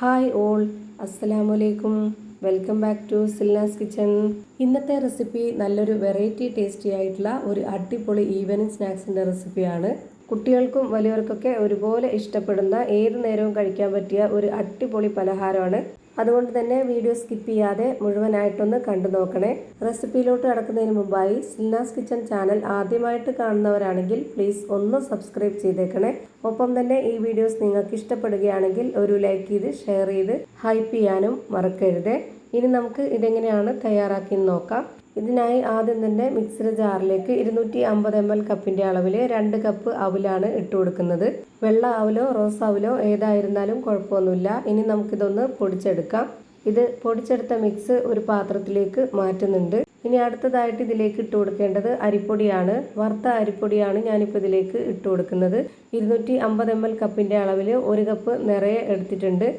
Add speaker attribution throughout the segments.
Speaker 1: Hi all, അസ്സലാമലൈക്കും. Welcome back to Silna's kitchen. ഇന്നത്തെ recipe നല്ലൊരു വെറൈറ്റി ടേസ്റ്റി ആയിട്ടുള്ള ഒരു അടിപൊളി ഈവനിങ് സ്നാക്സിൻ്റെ റെസിപ്പിയാണ്. കുട്ടികൾക്കും വലിയവർക്കൊക്കെ ഒരുപോലെ ഇഷ്ടപ്പെടുന്ന ഏത് നേരവും കഴിക്കാൻ പറ്റിയ ഒരു അടിപൊളി പലഹാരമാണ്. അതുകൊണ്ട് തന്നെ വീഡിയോ സ്കിപ്പ് ചെയ്യാതെ മുഴുവനായിട്ടൊന്ന് കണ്ടു നോക്കണേ. റെസിപ്പിയിലോട്ട് കടക്കുന്നതിന് മുമ്പായി സിൽനാസ് കിച്ചൺ ചാനൽ ആദ്യമായിട്ട് കാണുന്നവരാണെങ്കിൽ പ്ലീസ് ഒന്ന് സബ്സ്ക്രൈബ് ചെയ്തേക്കണേ. ഒപ്പം തന്നെ ഈ വീഡിയോസ് നിങ്ങൾക്ക് ഇഷ്ടപ്പെടുകയാണെങ്കിൽ ഒരു ലൈക്ക് ചെയ്ത് ഷെയർ ചെയ്ത് ഹൈപ്പ് ചെയ്യാനും മറക്കരുത്. ഇനി നമുക്ക് ഇതെങ്ങനെയാണ് തയ്യാറാക്കിയെന്ന് നോക്കാം. ഇതിനായി ആദ്യം തന്നെ മിക്സിയുടെ ജാറിലേക്ക് 250 ml കപ്പിൻ്റെ അളവിൽ 2 കപ്പ് അവിലാണ് ഇട്ട് കൊടുക്കുന്നത്. വെള്ള അവലോ റോസ് അവലോ ഏതായിരുന്നാലും കുഴപ്പമൊന്നുമില്ല. ഇനി നമുക്കിതൊന്ന് പൊടിച്ചെടുക്കാം. ഇത് പൊടിച്ചെടുത്ത മിക്സ് ഒരു പാത്രത്തിലേക്ക് മാറ്റുന്നുണ്ട്. ഇനി അടുത്തതായിട്ട് ഇതിലേക്ക് ഇട്ട് കൊടുക്കേണ്ടത് അരിപ്പൊടിയാണ്. വറുത്ത അരിപ്പൊടിയാണ് ഞാനിപ്പോൾ ഇതിലേക്ക് ഇട്ട് കൊടുക്കുന്നത്. 250 ml കപ്പിൻ്റെ അളവിൽ 1 കപ്പ് നിറയെ എടുത്തിട്ടുണ്ട്.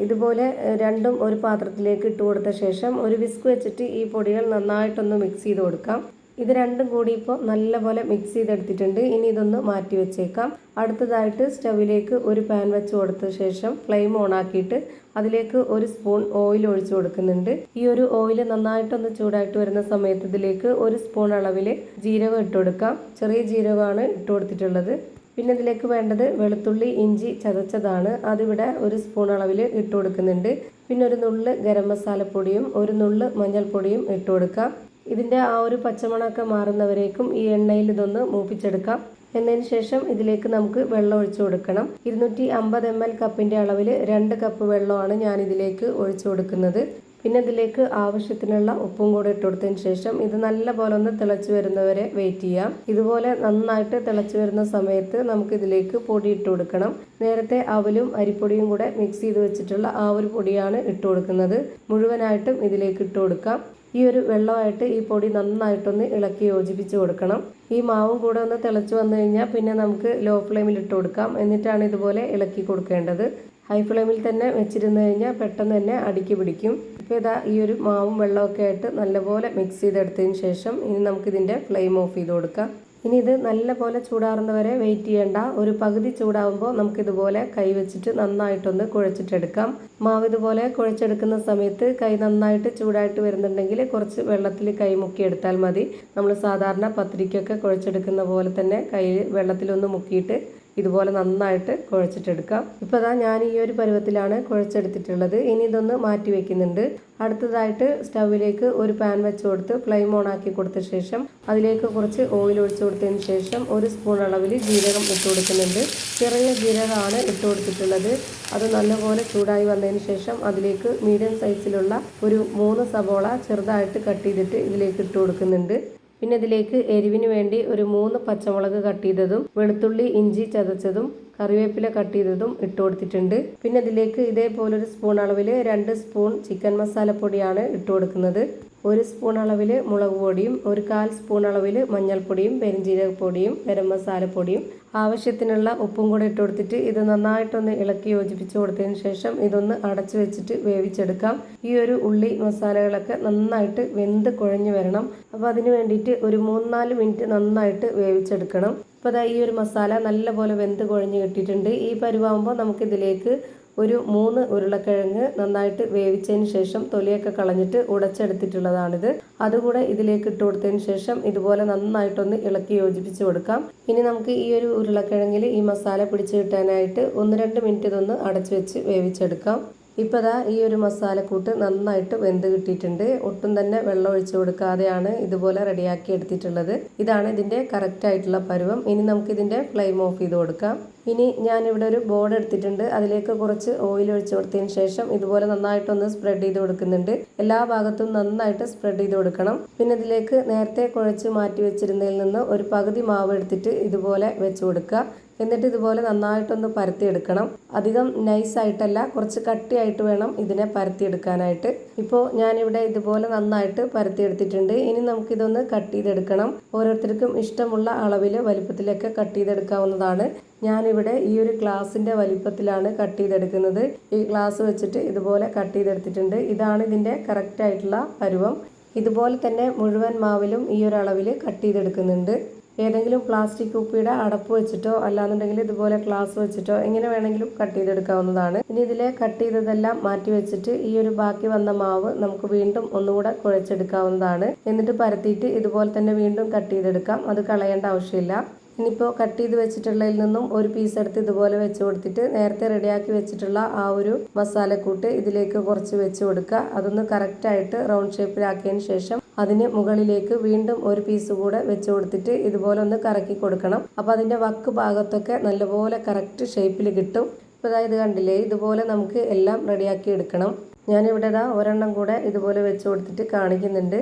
Speaker 1: ഇതുപോലെ രണ്ടും ഒരു പാത്രത്തിലേക്ക് ഇട്ട് കൊടുത്ത ശേഷം ഒരു വിസ്ക് വെച്ചിട്ട് ഈ പൊടികൾ നന്നായിട്ടൊന്ന് മിക്സ് ചെയ്ത് കൊടുക്കാം. ഇത് രണ്ടും കൂടി ഇപ്പോൾ നല്ലപോലെ മിക്സ് ചെയ്തെടുത്തിട്ടുണ്ട്. ഇനി ഇതൊന്ന് മാറ്റി വെച്ചേക്കാം. അടുത്തതായിട്ട് സ്റ്റവിലേക്ക് ഒരു പാൻ വെച്ച് കൊടുത്ത ശേഷം ഫ്ലെയിം ഓൺ ആക്കിയിട്ട് അതിലേക്ക് 1 സ്പൂൺ ഓയിൽ ഒഴിച്ചു കൊടുക്കുന്നുണ്ട്. ഈ ഒരു ഓയിൽ നന്നായിട്ടൊന്ന് ചൂടായിട്ട് വരുന്ന സമയത്ത് ഇതിലേക്ക് 1 സ്പൂൺ അളവിൽ ജീരകം ഇട്ട് കൊടുക്കാം. ചെറിയ ജീരകമാണ് ഇട്ട് കൊടുത്തിട്ടുള്ളത്. പിന്നെ ഇതിലേക്ക് വേണ്ടത് വെളുത്തുള്ളി ഇഞ്ചി ചതച്ചതാണ്. അതിവിടെ 1 സ്പൂൺ അളവിൽ ഇട്ട് കൊടുക്കുന്നുണ്ട്. പിന്നെ ഒരു നുള്ള് ഗരം മസാലപ്പൊടിയും 1 നുള്ള് മഞ്ഞൾപ്പൊടിയും ഇട്ട് കൊടുക്കാം. ഇതിൻ്റെ ആ ഒരു പച്ചമണമൊക്കെ മാറുന്നവരേക്കും ഈ എണ്ണയിൽ ഇതൊന്ന് മൂപ്പിച്ചെടുക്കാം. എന്നതിന് ശേഷം ഇതിലേക്ക് നമുക്ക് വെള്ളം ഒഴിച്ചു കൊടുക്കണം. 250 ml കപ്പിൻ്റെ അളവിൽ 2 കപ്പ് വെള്ളമാണ് ഞാൻ ഇതിലേക്ക് ഒഴിച്ചു കൊടുക്കുന്നത്. പിന്നെ ഇതിലേക്ക് ആവശ്യത്തിനുള്ള ഉപ്പും കൂടെ ഇട്ട് കൊടുത്തതിന് ശേഷം ഇത് നല്ല പോലെ ഒന്ന് തിളച്ച് വരുന്നവരെ വെയിറ്റ് ചെയ്യാം. ഇതുപോലെ നന്നായിട്ട് തിളച്ച് വരുന്ന സമയത്ത് നമുക്ക് ഇതിലേക്ക് പൊടി ഇട്ട് കൊടുക്കണം. നേരത്തെ അവലും അരിപ്പൊടിയും കൂടെ മിക്സ് ചെയ്ത് വെച്ചിട്ടുള്ള ആ ഒരു പൊടിയാണ് ഇട്ട് കൊടുക്കുന്നത്. മുഴുവനായിട്ടും ഇതിലേക്ക് ഇട്ട് കൊടുക്കാം. ഈ ഒരു വെള്ളമായിട്ട് ഈ പൊടി നന്നായിട്ടൊന്ന് ഇളക്കി യോജിപ്പിച്ച് കൊടുക്കണം. ഈ മാവും കൂടെ ഒന്ന് തിളച്ച് വന്നു കഴിഞ്ഞാൽ പിന്നെ നമുക്ക് ലോ ഫ്ലെയിമിൽ ഇട്ട് കൊടുക്കാം. എന്നിട്ടാണ് ഇതുപോലെ ഇളക്കി കൊടുക്കേണ്ടത്. ഹൈ ഫ്ലെയിമിൽ തന്നെ വെച്ചിരുന്നു കഴിഞ്ഞാൽ പെട്ടെന്ന് തന്നെ അടുക്കി പിടിക്കും. ഇപ്പോൾ ഇതാ ഈ ഒരു മാവും വെള്ളമൊക്കെ ആയിട്ട് നല്ലപോലെ മിക്സ് ചെയ്തെടുത്തതിന് ശേഷം ഇനി നമുക്കിതിൻ്റെ ഫ്ലെയിം ഓഫ് ചെയ്ത് കൊടുക്കാം. ഇനി ഇത് നല്ലപോലെ ചൂടാറുന്നവരെ വെയിറ്റ് ചെയ്യേണ്ട. ഒരു പകുതി ചൂടാവുമ്പോൾ നമുക്കിതുപോലെ കൈ വെച്ചിട്ട് നന്നായിട്ടൊന്ന് കുഴച്ചിട്ടെടുക്കാം. മാവ് ഇതുപോലെ കുഴച്ചെടുക്കുന്ന സമയത്ത് കൈ നന്നായിട്ട് ചൂടായിട്ട് വരുന്നുണ്ടെങ്കിൽ കുറച്ച് വെള്ളത്തിൽ കൈ മുക്കിയെടുത്താൽ മതി. നമ്മൾ സാധാരണ പത്തിരിക്കൊക്കെ കുഴച്ചെടുക്കുന്ന പോലെ തന്നെ കയ്യിൽ വെള്ളത്തിലൊന്ന് മുക്കിയിട്ട് ഇതുപോലെ നന്നായിട്ട് കുഴച്ചിട്ടെടുക്കാം. ഇപ്പോൾ അതാ ഞാൻ ഈ ഒരു പരുവത്തിലാണ് കുഴച്ചെടുത്തിട്ടുള്ളത്. ഇനി ഇതൊന്ന് മാറ്റി വെക്കുന്നുണ്ട്. അടുത്തതായിട്ട് സ്റ്റവിലേക്ക് ഒരു പാൻ വെച്ച് കൊടുത്ത് ഫ്ലെയിം ഓൺ ആക്കി കൊടുത്ത ശേഷം അതിലേക്ക് കുറച്ച് ഓയിൽ ഒഴിച്ചു കൊടുത്തതിന് ശേഷം 1 സ്പൂൺ അളവിൽ ജീരകം ഇട്ട് കൊടുക്കുന്നുണ്ട്. ചെറിയ ജീരകമാണ് ഇട്ട് കൊടുത്തിട്ടുള്ളത്. അത് നല്ലപോലെ ചൂടായി വന്നതിന് ശേഷം അതിലേക്ക് മീഡിയം സൈസിലുള്ള ഒരു 3 സവോള ചെറുതായിട്ട് കട്ട് ചെയ്തിട്ട് ഇതിലേക്ക് ഇട്ട് കൊടുക്കുന്നുണ്ട്. പിന്നെ ഇതിലേക്ക് എരിവിന് വേണ്ടി ഒരു 3 പച്ചമുളക് കട്ട് ചെയ്തതും വെളുത്തുള്ളി ഇഞ്ചി ചതച്ചതും കറിവേപ്പില കട്ട് ചെയ്തതും ഇട്ട് കൊടുത്തിട്ടുണ്ട്. പിന്നെ ഇതിലേക്ക് ഇതേപോലൊരു സ്പൂൺ അളവിൽ 2 സ്പൂൺ ചിക്കൻ മസാലപ്പൊടിയാണ് ഇട്ട് കൊടുക്കുന്നത്. 1 സ്പൂൺ അളവിൽ മുളക് പൊടിയും 1/4 സ്പൂൺ അളവിൽ മഞ്ഞൾപ്പൊടിയും പെരുംജീരകപ്പൊടിയും ഗരം മസാലപ്പൊടിയും ആവശ്യത്തിനുള്ള ഉപ്പും കൂടെ ഇട്ട് കൊടുത്തിട്ട് ഇത് നന്നായിട്ടൊന്ന് ഇളക്കി യോജിപ്പിച്ച് കൊടുത്തതിന് ശേഷം ഇതൊന്ന് അടച്ചു വെച്ചിട്ട് വേവിച്ചെടുക്കാം. ഈ ഒരു ഉള്ളി മസാലകളൊക്കെ നന്നായിട്ട് വെന്ത് കുഴഞ്ഞു വരണം. അപ്പോൾ അതിന് വേണ്ടിയിട്ട് ഒരു 3-4 മിനിറ്റ് നന്നായിട്ട് വേവിച്ചെടുക്കണം. അപ്പോൾ അതാ ഈ ഒരു മസാല നല്ലപോലെ വെന്ത് കുഴഞ്ഞ് കിട്ടിയിട്ടുണ്ട്. ഈ പരുവാകുമ്പോൾ നമുക്കിതിലേക്ക് ഒരു 3 ഉരുളക്കിഴങ്ങ് നന്നായിട്ട് വേവിച്ചതിന് ശേഷം തൊലിയൊക്കെ കളഞ്ഞിട്ട് ഉടച്ചെടുത്തിട്ടുള്ളതാണിത്. അതുകൂടെ ഇതിലേക്ക് ഇട്ട് കൊടുത്തതിന് ശേഷം ഇതുപോലെ നന്നായിട്ടൊന്ന് ഇളക്കി യോജിപ്പിച്ച് കൊടുക്കാം. ഇനി നമുക്ക് ഈ ഒരു ഉരുളക്കിഴങ്ങിൽ ഈ മസാല പിടിച്ച് കിട്ടാനായിട്ട് 1-2 മിനിറ്റ് ഇതൊന്ന് അടച്ചു വെച്ച് വേവിച്ചെടുക്കാം. ഇപ്പോൾ ദാ ഈ ഒരു മസാലക്കൂട്ട് നന്നായിട്ട് വെന്ത് കിട്ടിയിട്ടുണ്ട്. ഒട്ടും തന്നെ വെള്ളം ഒഴിച്ചു കൊടുക്കാതെയാണ് ഇതുപോലെ റെഡിയാക്കി എടുത്തിട്ടുള്ളത്. ഇതാണ് ഇതിൻ്റെ കറക്റ്റായിട്ടുള്ള പരുവം. ഇനി നമുക്കിതിൻ്റെ ഫ്ലെയിം ഓഫ് ചെയ്ത് കൊടുക്കാം. ഇനി ഞാനിവിടെ ഒരു ബോർഡ് എടുത്തിട്ടുണ്ട്. അതിലേക്ക് കുറച്ച് ഓയിൽ ഒഴിച്ചു കൊടുത്തതിന് ശേഷം ഇതുപോലെ നന്നായിട്ടൊന്ന് സ്പ്രെഡ് ചെയ്ത് കൊടുക്കുന്നുണ്ട്. എല്ലാ ഭാഗത്തും നന്നായിട്ട് സ്പ്രെഡ് ചെയ്ത് കൊടുക്കണം. പിന്നെ ഇതിലേക്ക് നേരത്തെ കുഴച്ച് മാറ്റി വെച്ചിരുന്നതിൽ നിന്ന് ഒരു പകുതി മാവ് എടുത്തിട്ട് ഇതുപോലെ വെച്ച് കൊടുക്കുക. എന്നിട്ട് ഇതുപോലെ നന്നായിട്ടൊന്ന് പരത്തിയെടുക്കണം. അധികം നൈസായിട്ടല്ല, കുറച്ച് കട്ടിയായിട്ട് വേണം ഇതിനെ പരത്തിയെടുക്കാനായിട്ട്. ഇപ്പോൾ ഞാനിവിടെ ഇതുപോലെ നന്നായിട്ട് പരത്തിയെടുത്തിട്ടുണ്ട്. ഇനി നമുക്കിതൊന്ന് കട്ട് ചെയ്തെടുക്കണം. ഓരോരുത്തർക്കും ഇഷ്ടമുള്ള അളവിൽ വലിപ്പത്തിലൊക്കെ കട്ട് ചെയ്തെടുക്കാവുന്നതാണ്. ഞാനിവിടെ ഈ ഒരു ഗ്ലാസിൻ്റെ വലിപ്പത്തിലാണ് കട്ട് ചെയ്തെടുക്കുന്നത്. ഈ ഗ്ലാസ് വെച്ചിട്ട് ഇതുപോലെ കട്ട് ചെയ്തെടുത്തിട്ടുണ്ട്. ഇതാണ് ഇതിൻ്റെ കറക്റ്റായിട്ടുള്ള പരുവം. ഇതുപോലെ തന്നെ മുഴുവൻ മാവിലും ഈ ഒരു അളവിൽ കട്ട് ചെയ്തെടുക്കുന്നുണ്ട്. ഏതെങ്കിലും പ്ലാസ്റ്റിക് കുപ്പിയുടെ അടപ്പ് വെച്ചിട്ടോ അല്ലാന്നുണ്ടെങ്കിൽ ഇതുപോലെ ഗ്ലാസ് വെച്ചിട്ടോ എങ്ങനെ വേണമെങ്കിലും കട്ട് ചെയ്തെടുക്കാവുന്നതാണ്. ഇനി ഇതിലെ കട്ട് ചെയ്തതെല്ലാം മാറ്റി വെച്ചിട്ട് ഈ ഒരു ബാക്കി വന്ന മാവ് നമുക്ക് വീണ്ടും ഒന്നുകൂടെ കുഴച്ചെടുക്കാവുന്നതാണ്. എന്നിട്ട് പരത്തിയിട്ട് ഇതുപോലെ തന്നെ വീണ്ടും കട്ട് ചെയ്തെടുക്കാം. അത് കളയേണ്ട ആവശ്യമില്ല. ഇനിയിപ്പോൾ കട്ട് ചെയ്ത് വെച്ചിട്ടുള്ളതിൽ നിന്നും ഒരു പീസ് എടുത്ത് ഇതുപോലെ വെച്ച് കൊടുത്തിട്ട് നേരത്തെ റെഡിയാക്കി വെച്ചിട്ടുള്ള ആ ഒരു മസാലക്കൂട്ട് ഇതിലേക്ക് കുറച്ച് വെച്ച് കൊടുക്കുക. അതൊന്ന് കറക്റ്റായിട്ട് റൗണ്ട് ഷേപ്പിലാക്കിയതിന് ശേഷം അതിന് മുകളിലേക്ക് വീണ്ടും ഒരു പീസ് കൂടെ വെച്ച് കൊടുത്തിട്ട് ഇതുപോലെ ഒന്ന് കറക്കി കൊടുക്കണം. അപ്പോൾ അതിൻ്റെ വക്ക് ഭാഗത്തൊക്കെ നല്ലപോലെ കറക്റ്റ് ഷേപ്പിൽ കിട്ടും. ഇപ്പോൾ ഇത് കണ്ടില്ലേ, ഇതുപോലെ നമുക്ക് എല്ലാം റെഡിയാക്കി എടുക്കണം. ഞാനിവിടെ ഒരെണ്ണം കൂടെ ഇതുപോലെ വെച്ച് കൊടുത്തിട്ട് കാണിക്കുന്നുണ്ട്.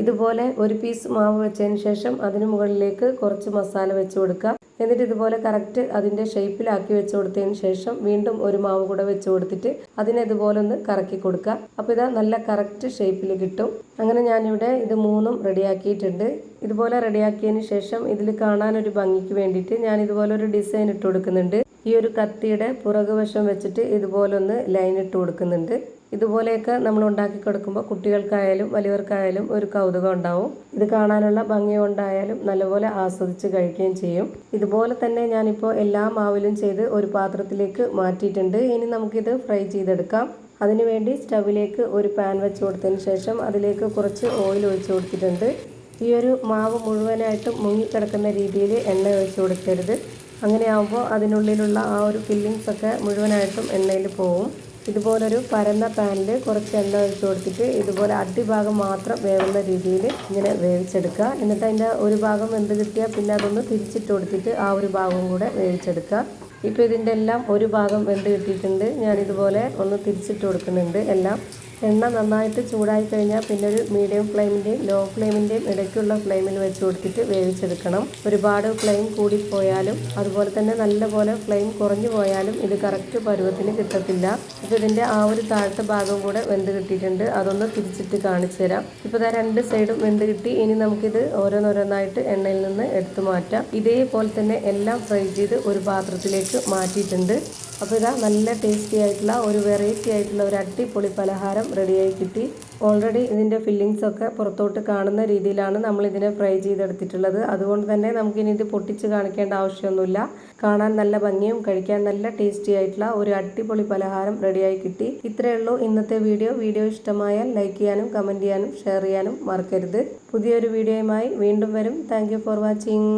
Speaker 1: ഇതുപോലെ ഒരു പീസ് മാവ് വെച്ചതിന് ശേഷം അതിന് മുകളിലേക്ക് കുറച്ച് മസാല വെച്ച് കൊടുക്കുക. എന്നിട്ട് ഇതുപോലെ കറക്റ്റ് അതിൻ്റെ ഷേപ്പിലാക്കി വെച്ച് കൊടുത്തതിന് ശേഷം വീണ്ടും ഒരു മാവ് കൂടെ വെച്ച് കൊടുത്തിട്ട് അതിനെ ഇതുപോലെ ഒന്ന് കറക്കി കൊടുക്കുക. അപ്പോൾ ഇതാ നല്ല കറക്റ്റ് ഷേപ്പിൽ കിട്ടും. അങ്ങനെ ഞാനിവിടെ ഇത് മൂന്നും റെഡിയാക്കിയിട്ടുണ്ട്. ഇതുപോലെ റെഡിയാക്കിയതിന് ശേഷം ഇതിൽ കാണാനൊരു ഭംഗിക്ക് വേണ്ടിയിട്ട് ഞാൻ ഇതുപോലെ ഒരു ഡിസൈൻ ഇട്ട് കൊടുക്കുന്നുണ്ട്. ഈ ഒരു കത്തിയുടെ പുറകുവശം വെച്ചിട്ട് ഇതുപോലെ ഒന്ന് ലൈൻ ഇട്ട് കൊടുക്കുന്നുണ്ട്. ഇതുപോലെയൊക്കെ നമ്മൾ ഉണ്ടാക്കി കൊടുക്കുമ്പോൾ കുട്ടികൾക്കായാലും വലിയവർക്കായാലും ഒരു കൗതുകം ഉണ്ടാവും. ഇത് കാണാനുള്ള ഭംഗി കൊണ്ടായാലും നല്ലപോലെ ആസ്വദിച്ച് കഴിക്കുകയും ചെയ്യും. ഇതുപോലെ തന്നെ ഞാനിപ്പോൾ എല്ലാ മാവിലും ചെയ്ത് ഒരു പാത്രത്തിലേക്ക് മാറ്റിയിട്ടുണ്ട്. ഇനി നമുക്കിത് ഫ്രൈ ചെയ്തെടുക്കാം. അതിനുവേണ്ടി സ്റ്റവിലേക്ക് ഒരു പാൻ വെച്ച് കൊടുത്തതിന് ശേഷം അതിലേക്ക് കുറച്ച് ഓയിൽ ഒഴിച്ച് കൊടുത്തിട്ടുണ്ട്. ഈ ഒരു മാവ് മുഴുവനായിട്ടും മുങ്ങിക്കിടക്കുന്ന രീതിയിൽ എണ്ണ ഒഴിച്ച് കൊടുക്കരുത്. അങ്ങനെയാകുമ്പോൾ അതിനുള്ളിലുള്ള ആ ഒരു ഫില്ലിങ്സ് ഒക്കെ മുഴുവനായിട്ടും എണ്ണയിൽ പോവും. ഇതുപോലൊരു പരന്ന പാനിൽ കുറച്ച് എണ്ണ ഒഴിച്ച് കൊടുത്തിട്ട് ഇതുപോലെ അടിഭാഗം മാത്രം വേവുന്ന രീതിയിൽ ഇങ്ങനെ വേവിച്ചെടുക്കുക. എന്നിട്ട് അതിൻ്റെ ഒരു ഭാഗം വെന്ത് കിട്ടിയാൽ പിന്നെ അതൊന്ന് തിരിച്ചിട്ട് കൊടുത്തിട്ട് ആ ഒരു ഭാഗവും കൂടെ വേവിച്ചെടുക്കുക. ഇപ്പോൾ ഇതിൻ്റെ എല്ലാം ഒരു ഭാഗം വെന്ത് കിട്ടിയിട്ടുണ്ട്. ഞാനിതുപോലെ ഒന്ന് തിരിച്ചിട്ട് കൊടുക്കുന്നുണ്ട് എല്ലാം. എണ്ണ നന്നായിട്ട് ചൂടായി കഴിഞ്ഞാൽ പിന്നെ ഒരു മീഡിയം ഫ്ലെയിമിൻ്റെയും ലോ ഫ്ലെയിമിൻ്റെയും ഇടയ്ക്കുള്ള ഫ്ലെയിമിൽ വെച്ച് കൊടുത്തിട്ട് വേവിച്ചെടുക്കണം. ഒരുപാട് ഫ്ലെയിം കൂടിപ്പോയാലും അതുപോലെ തന്നെ നല്ലപോലെ ഫ്ലെയിം കുറഞ്ഞു പോയാലും ഇത് കറക്റ്റ് പരുവത്തിന് കിട്ടത്തില്ല. ഇപ്പോൾ ഇതിൻ്റെ ആ ഒരു താഴത്തെ ഭാഗം കൂടെ വെന്ത് കിട്ടിയിട്ടുണ്ട്. അതൊന്ന് തിരിച്ചിട്ട് കാണിച്ചു തരാം. ഇപ്പോൾ ഇതാ രണ്ട് സൈഡും വെന്ത് കിട്ടി. ഇനി നമുക്കിത് ഓരോന്നോരോന്നായിട്ട് എണ്ണയിൽ നിന്ന് എടുത്തു മാറ്റാം. ഇതേപോലെ തന്നെ എല്ലാം ഫ്രൈ ചെയ്ത് ഒരു പാത്രത്തിലേക്ക് മാറ്റിയിട്ടുണ്ട്. അപ്പോൾ ഇതാ നല്ല ടേസ്റ്റി ആയിട്ടുള്ള ഒരു വെറൈറ്റി ആയിട്ടുള്ള ഒരു അടിപൊളി പലഹാരം റെഡിയായി കിട്ടി. ഓൾറെഡി ഇതിൻ്റെ ഫില്ലിങ്സ് ഒക്കെ പുറത്തോട്ട് കാണുന്ന രീതിയിലാണ് നമ്മൾ ഇതിനെ ഫ്രൈ ചെയ്തെടുത്തിട്ടുള്ളത്. അതുകൊണ്ട് തന്നെ നമുക്കിനി ഇത് പൊട്ടിച്ച് കാണിക്കേണ്ട ആവശ്യമൊന്നുമില്ല. കാണാൻ നല്ല ഭംഗിയും കഴിക്കാൻ നല്ല ടേസ്റ്റി ആയിട്ടുള്ള ഒരു അടിപൊളി പലഹാരം റെഡിയായി കിട്ടി. ഇത്രയേ ഉള്ളൂ ഇന്നത്തെ വീഡിയോ. വീഡിയോ ഇഷ്ടമായാൽ ലൈക്ക് ചെയ്യാനും കമൻറ്റ് ചെയ്യാനും ഷെയർ ചെയ്യാനും മറക്കരുത്. പുതിയൊരു വീഡിയോയുമായി വീണ്ടും വരും. Thank you for watching.